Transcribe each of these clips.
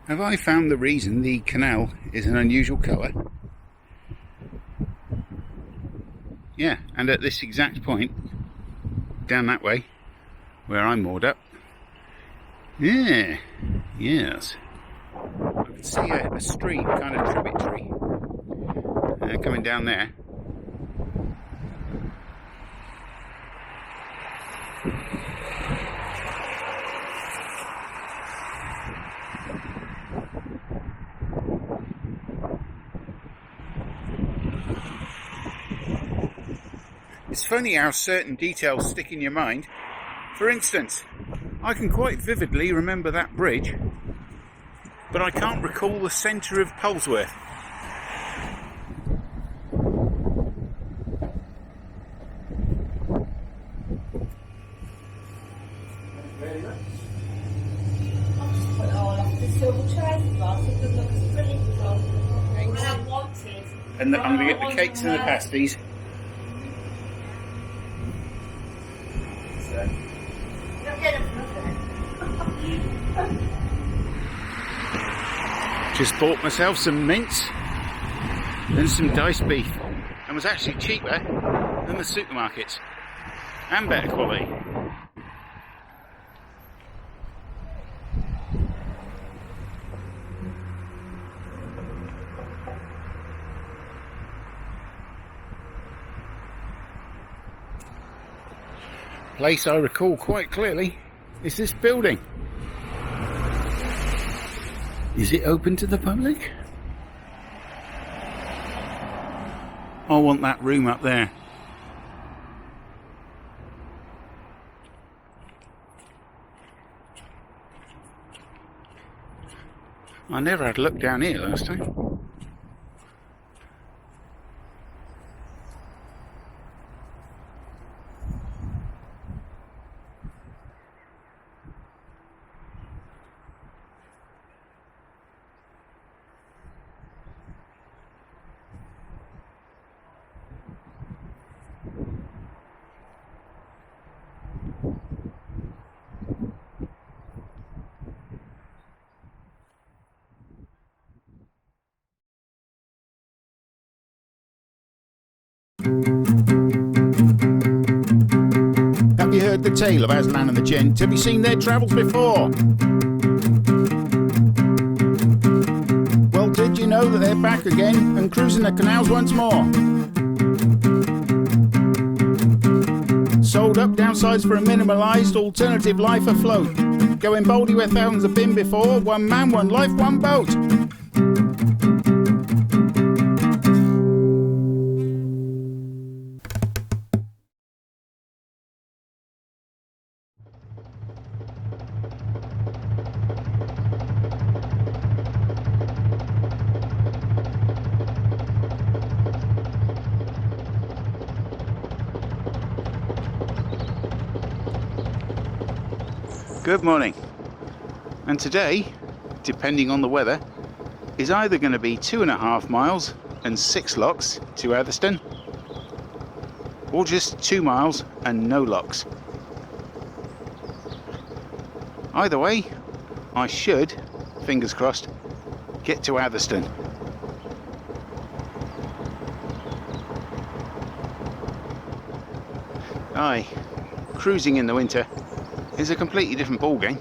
Have I found the reason the canal is an unusual colour? Yeah, and at this exact point, down that way, where I'm moored up, yeah, yes, I can see a stream, kind of tributary, coming down there. It's funny how certain details stick in your mind. For instance, I can quite vividly remember that bridge, but I can't recall the centre of Polesworth. Very nice. I'll just put it all off the silver trays as well, so it doesn't look as pretty as well. Thanks. And I wanted. And I'm going to get the cakes and the pasties. So. Don't get them for nothing. Just bought myself some mince and some diced beef, and was actually cheaper than the supermarkets and better quality. Place I recall quite clearly is this building. Is it open to the public? I want that room up there. I never had a look down here last time. Have you heard the tale of Aslan and the gent? Have you seen their travels before? Well, did you know that they're back again and cruising the canals once more? Sold up downsides for a minimalised alternative life afloat. Going boldly where thousands have been before. One man, one life, one boat. Good morning, and today, depending on the weather, is either going to be 2.5 miles and 6 locks to Atherstone, or just 2 miles and no locks. Either way, I should, fingers crossed, get to Atherstone. Aye, cruising in the winter is a completely different ballgame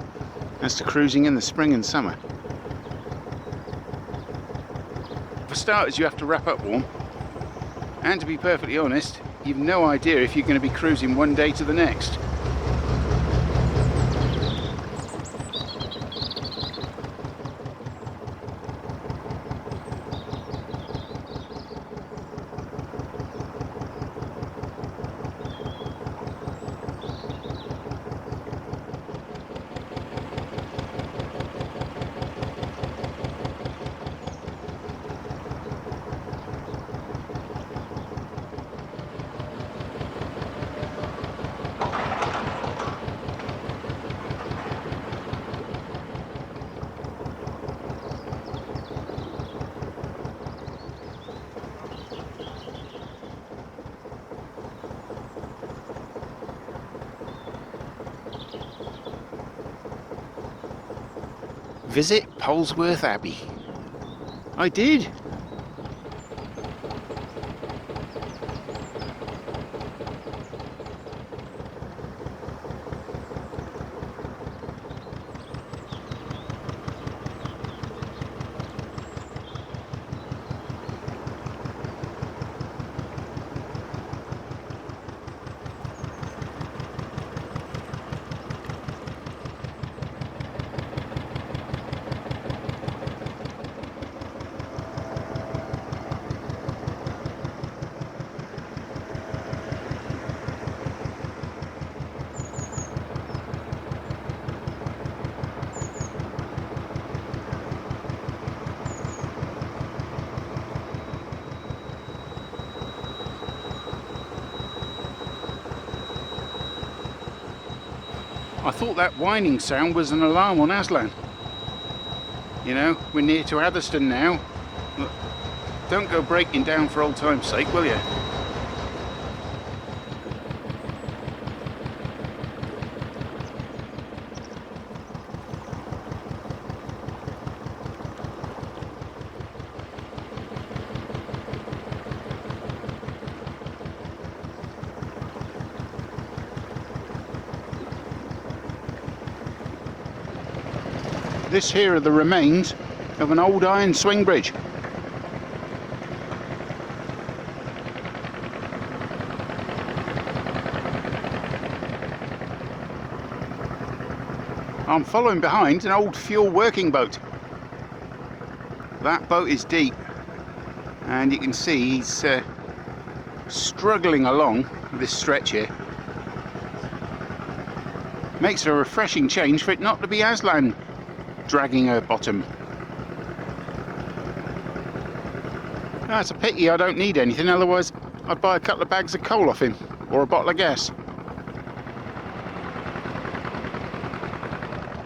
as to cruising in the spring and summer. For starters, you have to wrap up warm, and to be perfectly honest, you've no idea if you're going to be cruising one day to the next. visit Polesworth Abbey. I did. I thought that whining sound was an alarm on Aslan. You know, we're near to Atherstone now. Look, don't go breaking down for old time's sake, will you? This here are the remains of an old iron swing bridge. I'm following behind an old fuel working boat. That boat is deep, and you can see he's struggling along this stretch here. Makes a refreshing change for it not to be Aslan dragging her bottom. Ah, it's a pity I don't need anything, otherwise I'd buy a couple of bags of coal off him, or a bottle of gas.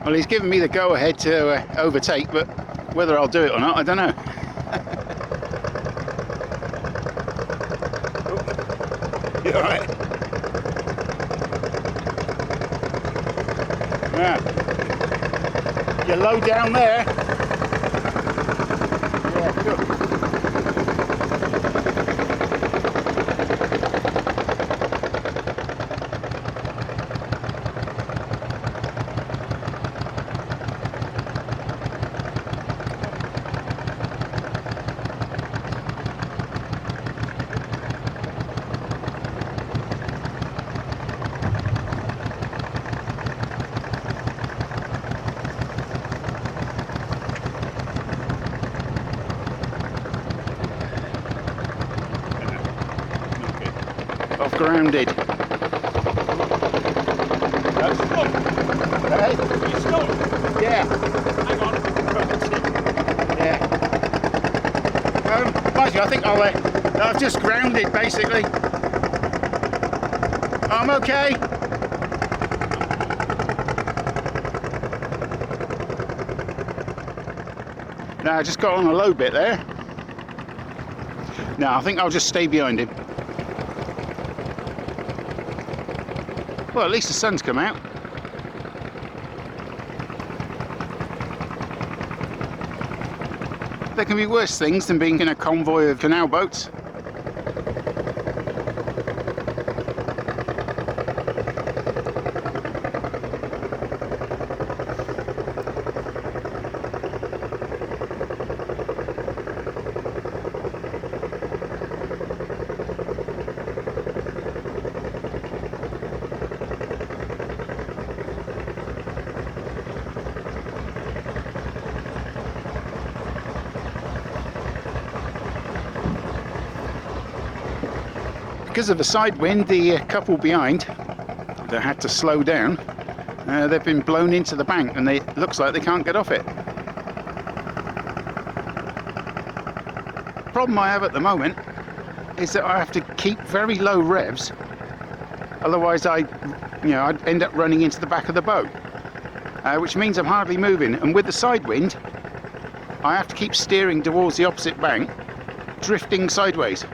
Well, he's given me the go-ahead to overtake, but whether I'll do it or not, I don't know. You alright? Yeah. You're low down there. Yeah, good. I've grounded. That's stuck. Hey? You stuck? Yeah. Hang on. Yeah. Mind you, I think I've just grounded basically. I'm okay. No, I just got on a low bit there. No, I think I'll just stay behind him. Well, at least the sun's come out. There can be worse things than being in a convoy of canal boats. Because of the side wind, the couple behind that had to slow down, they've been blown into the bank, and it looks like they can't get off it. The problem I have at the moment is that I have to keep very low revs, otherwise I'd end up running into the back of the boat, which means I'm hardly moving. And with the side wind, I have to keep steering towards the opposite bank, drifting sideways.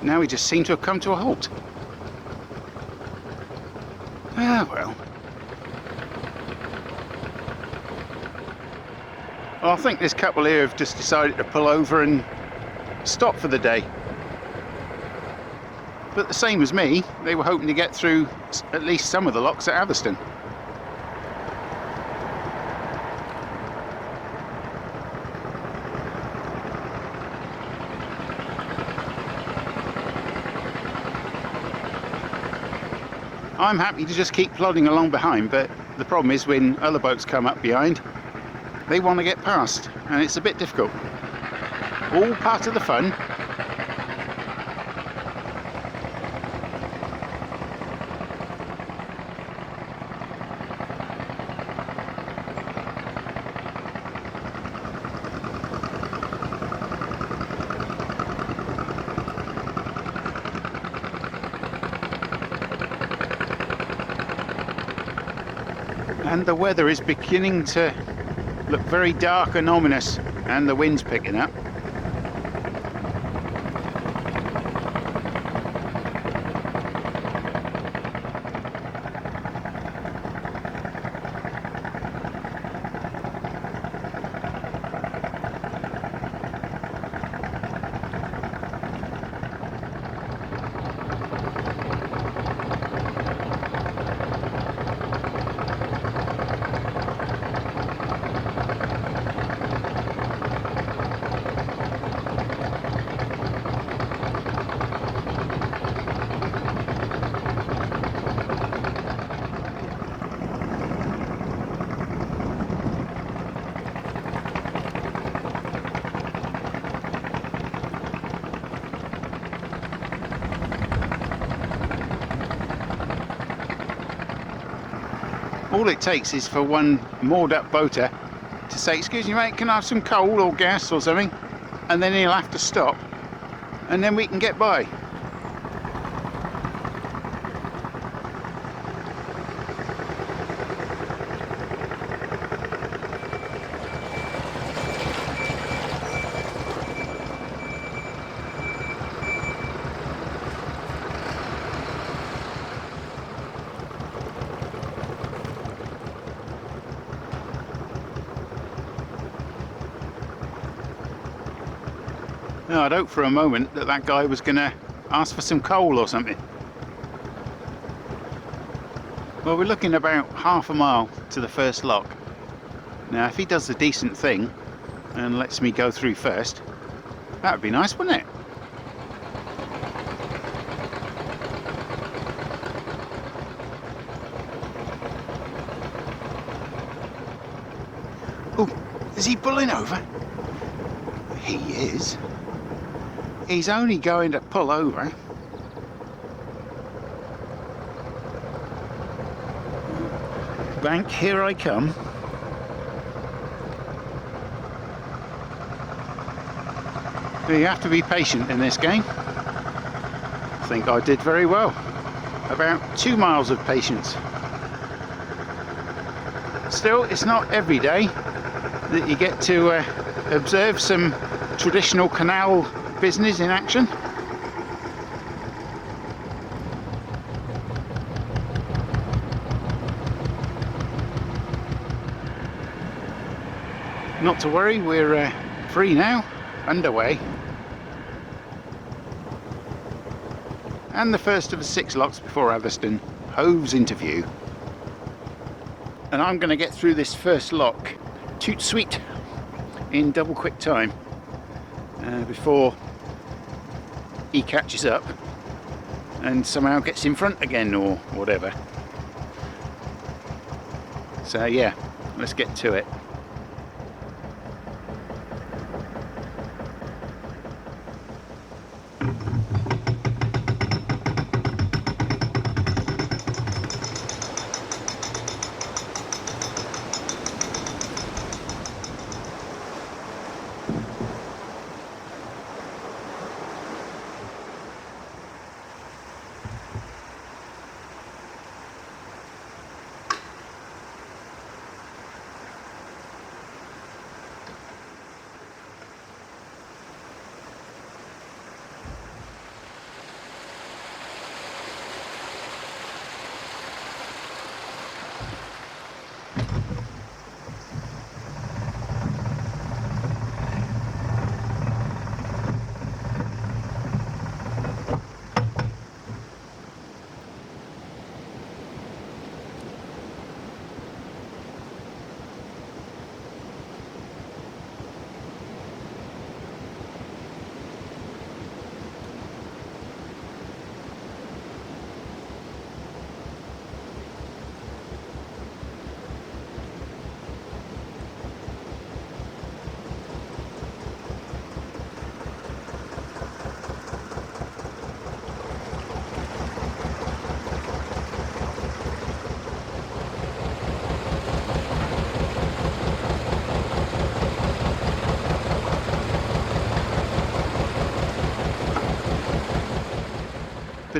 Now we just seem to have come to a halt. Ah, well. Well, I think this couple here have just decided to pull over and stop for the day. But the same as me, they were hoping to get through at least some of the locks at Atherstone. I'm happy to just keep plodding along behind, but the problem is when other boats come up behind, they want to get past, and it's a bit difficult. All part of the fun. And the weather is beginning to look very dark and ominous, and the wind's picking up. All it takes is for one moored up boater to say, "Excuse me mate, can I have some coal or gas or something?" And then he'll have to stop, and then we can get by. No, I'd hoped for a moment that that guy was going to ask for some coal or something. Well, we're looking about half a mile to the first lock. Now, if he does the decent thing and lets me go through first, that would be nice, wouldn't it? Oh, is he pulling over? He is. He's only going to pull over. Bank, here I come. You have to be patient in this game. I think I did very well. About 2 miles of patience. Still, it's not every day that you get to observe some traditional canal business in action. Not to worry, we're free now, underway. And the first of the 6 locks before Atherstone hoves into view. And I'm going to get through this first lock toot sweet in double quick time before he catches up and somehow gets in front again or whatever. So yeah, let's get to it.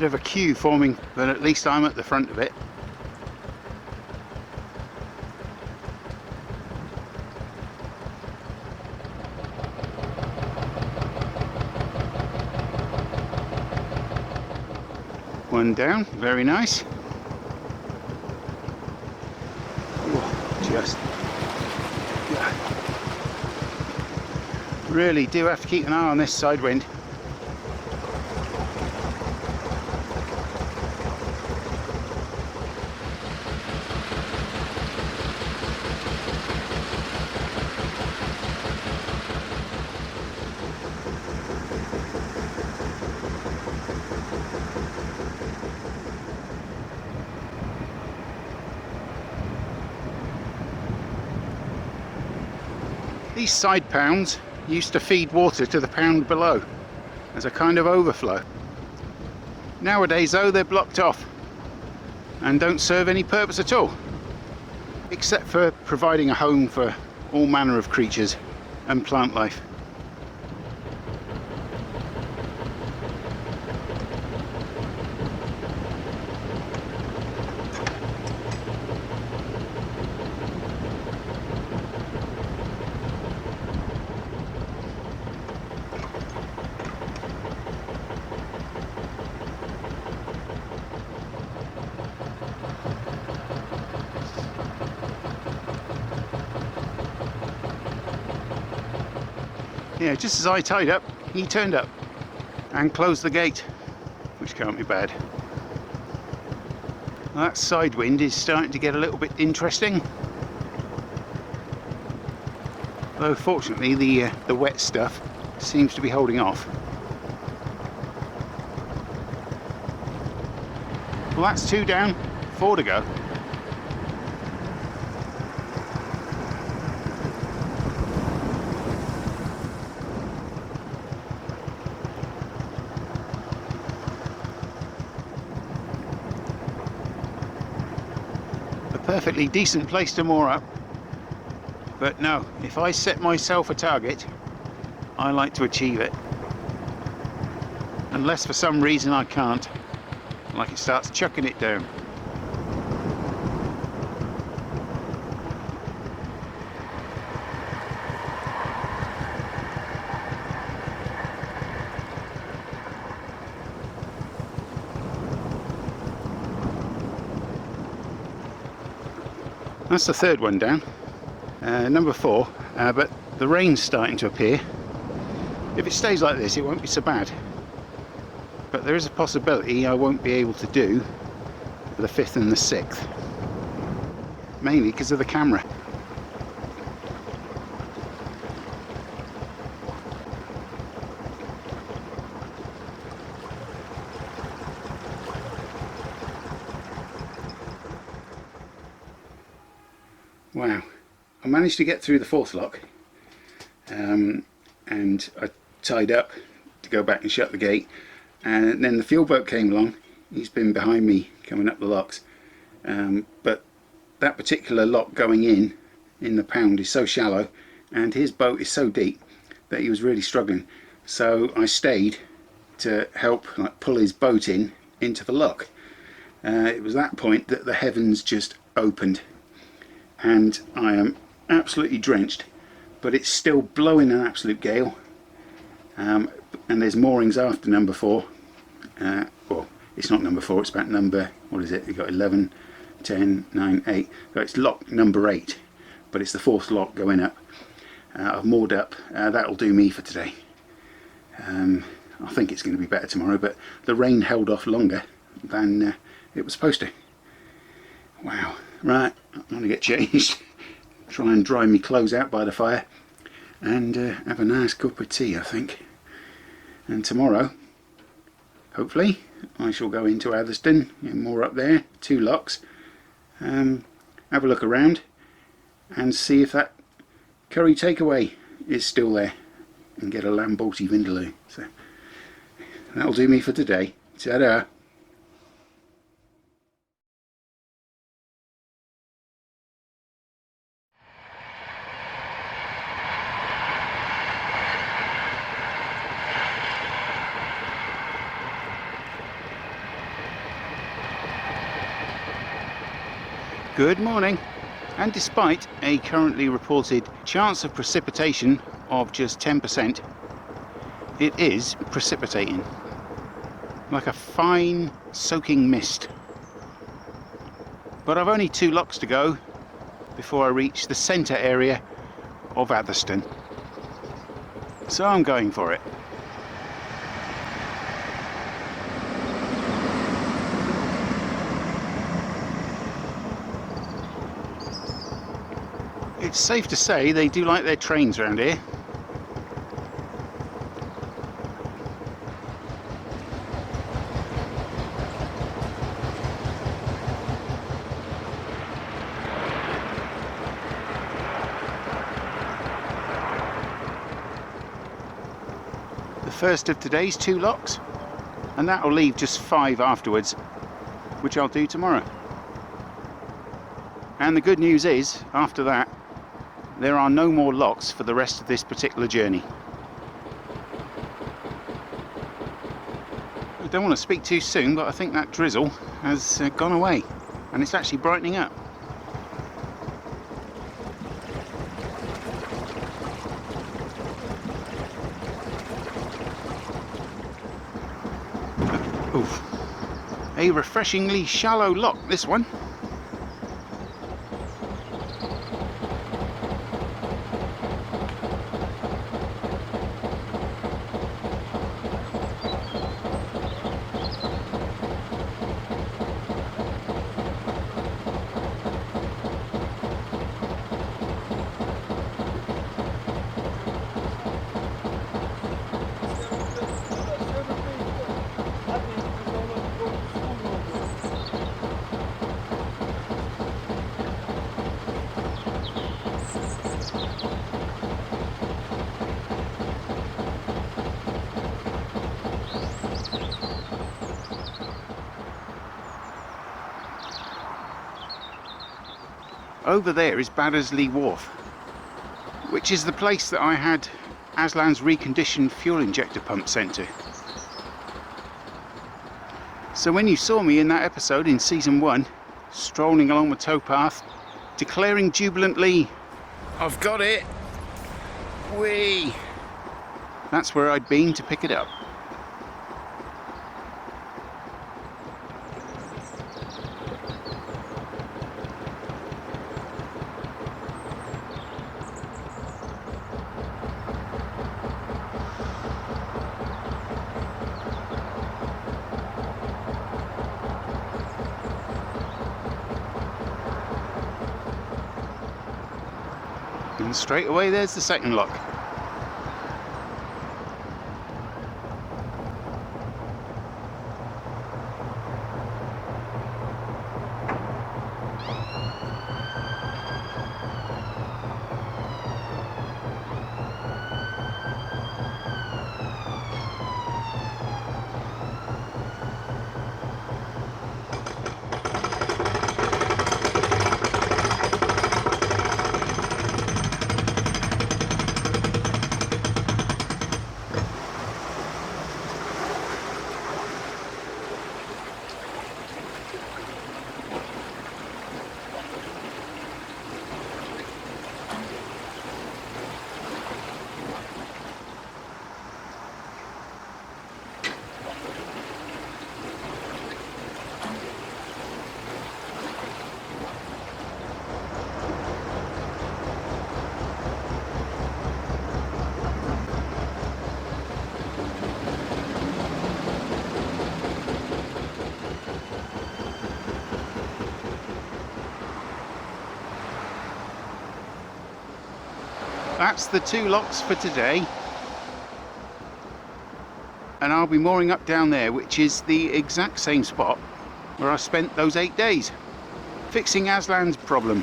bit of a queue forming, but at least I'm at the front of it. One down, very nice. Just really do have to keep an eye on this side wind. These side pounds used to feed water to the pound below as a kind of overflow. Nowadays though, they're blocked off and don't serve any purpose at all, except for providing a home for all manner of creatures and plant life. Yeah, just as I tied up, he turned up and closed the gate, which can't be bad. Well, that side wind is starting to get a little bit interesting. Though fortunately the wet stuff seems to be holding off. Well, that's 2 down, 4 to go. Perfectly decent place to moor up, but no, if I set myself a target, I like to achieve it, unless for some reason I can't, like it starts chucking it down. That's the 3rd one down, number 4, but the rain's starting to appear. If it stays like this, it won't be so bad, but there is a possibility I won't be able to do the 5th and the 6th, mainly because of the camera. Wow, I managed to get through the 4th lock, and I tied up to go back and shut the gate, and then the fuel boat came along. He's been behind me coming up the locks, but that particular lock going in the pound is so shallow and his boat is so deep that he was really struggling, so I stayed to help pull his boat into the lock. It was that point that the heavens just opened, and I am absolutely drenched, but it's still blowing an absolute gale, and there's moorings after number 4. Well, it's not number 4, it's about number, what is it, you've got 11, 10, 9, 8, so it's lock number 8, but it's the 4th lock going up. I've moored up, that'll do me for today. I think it's going to be better tomorrow, but the rain held off longer than it was supposed to. Wow. Right, I'm going to get changed, try and dry my clothes out by the fire, and have a nice cup of tea, I think. And tomorrow, hopefully, I shall go into Atherstone, moor up there, 2 locks, have a look around and see if that curry takeaway is still there, and get a lamborghini vindaloo. So that'll do me for today. Ta-da! Good morning. And despite a currently reported chance of precipitation of just 10%, it is precipitating. Like a fine soaking mist. But I've only 2 locks to go before I reach the centre area of Atherstone. So I'm going for it. It's safe to say they do like their trains around here. The first of today's 2 locks, and that will leave just 5 afterwards, which I'll do tomorrow. And the good news is, after that, there are no more locks for the rest of this particular journey. I don't want to speak too soon, but I think that drizzle has gone away, and it's actually brightening up. Oof. A refreshingly shallow lock, this one. Over there is Baddesley Wharf, which is the place that I had Aslan's reconditioned fuel injector pump sent to. So when you saw me in that episode in season 1, strolling along the towpath, declaring jubilantly, "I've got it! Whee!" That's where I'd been to pick it up. And straight away there's the second lock. That's the 2 locks for today, and I'll be mooring up down there, which is the exact same spot where I spent those 8 days fixing Aslan's problem.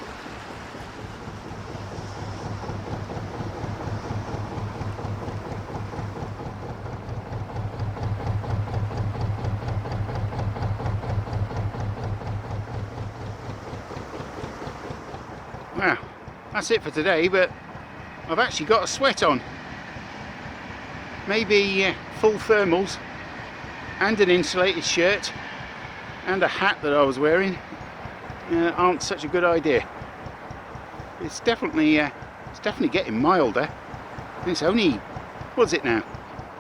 Well, that's it for today, but I've actually got a sweat on. Maybe full thermals and an insulated shirt and a hat that I was wearing. aren't such a good idea. It's definitely getting milder. It's only, what's it now?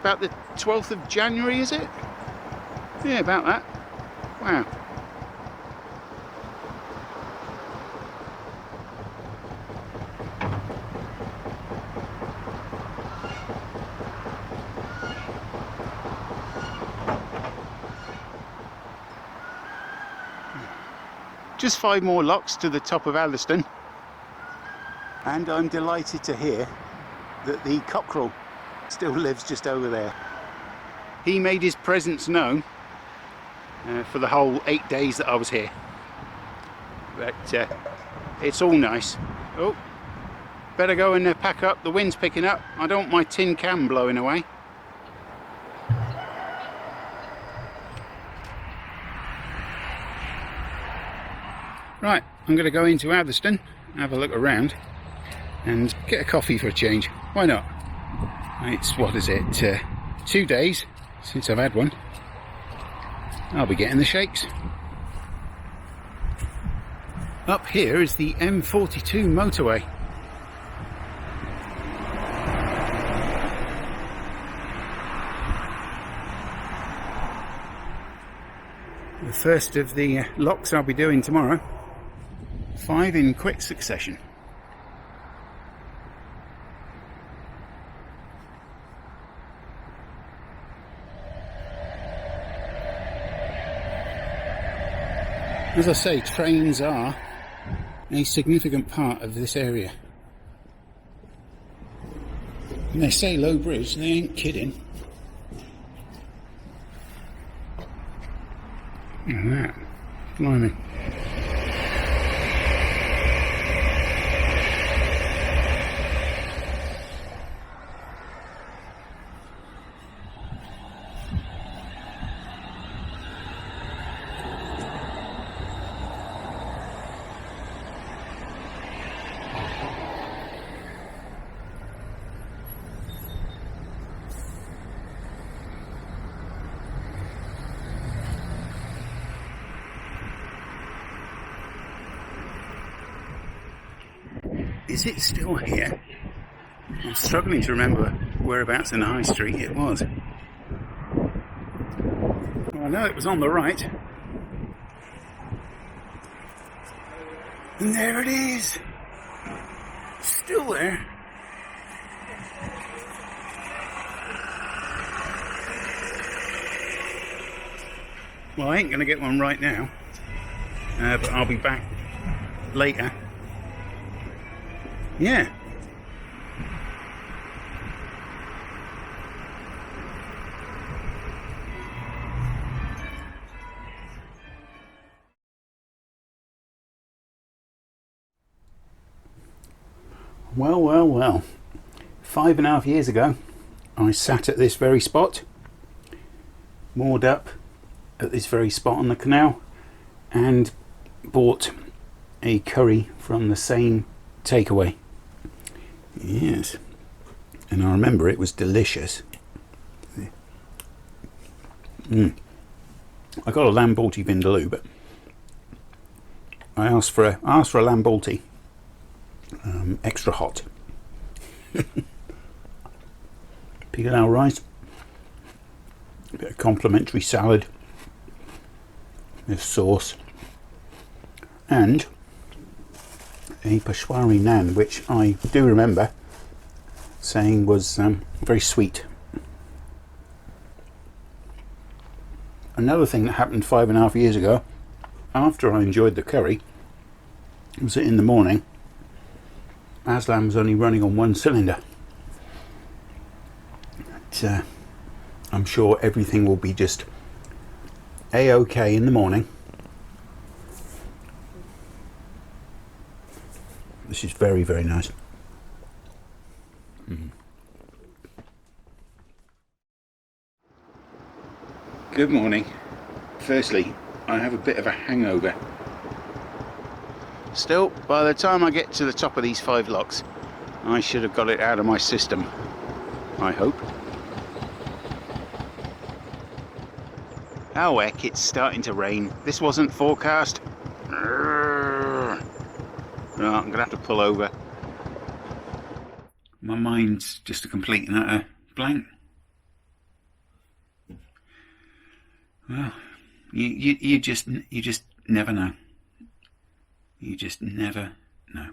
About the 12th of January, is it? Yeah, about that. Wow. Just 5 more locks to the top of Atherstone, and I'm delighted to hear that the cockerel still lives just over there. He made his presence known for the whole 8 days that I was here, but it's all nice. Oh, better go and pack up. The wind's picking up. I don't want my tin can blowing away. Right, I'm going to go into Atherstone, have a look around and get a coffee for a change. Why not? It's, what is it, 2 days since I've had one. I'll be getting the shakes. Up here is the M42 motorway. The first of the locks I'll be doing tomorrow. 5 in quick succession. As I say, trains are a significant part of this area. And they say low bridge, they ain't kidding. Look at that. Blimey. Is it still here? I'm struggling to remember whereabouts in the high street it was. Well, I know it was on the right. And there it is! Still there. Well, I ain't going to get one right now, but I'll be back later. Yeah. Well, well, well. 5.5 years ago, I sat at this very spot, moored up at this very spot on the canal, and bought a curry from the same takeaway. Yes, and I remember it was delicious. I got a lamb balti vindaloo, but I asked for a lamb balti, extra hot. Pilau rice, a bit of complimentary salad, this sauce, and a Peshwari naan, which I do remember saying was very sweet. Another thing that happened 5.5 years ago, after I enjoyed the curry, was that in the morning Aslan was only running on 1 cylinder. But, I'm sure everything will be just a-okay in the morning. This is very, very nice. Good morning. Firstly, I have a bit of a hangover. Still, by the time I get to the top of these 5 locks, I should have got it out of my system. I hope. Oh heck, it's starting to rain. This wasn't forecast. Urgh. Right, I'm going to have to pull over. My mind's just a complete and utter blank. Well, you just never know. You just never know.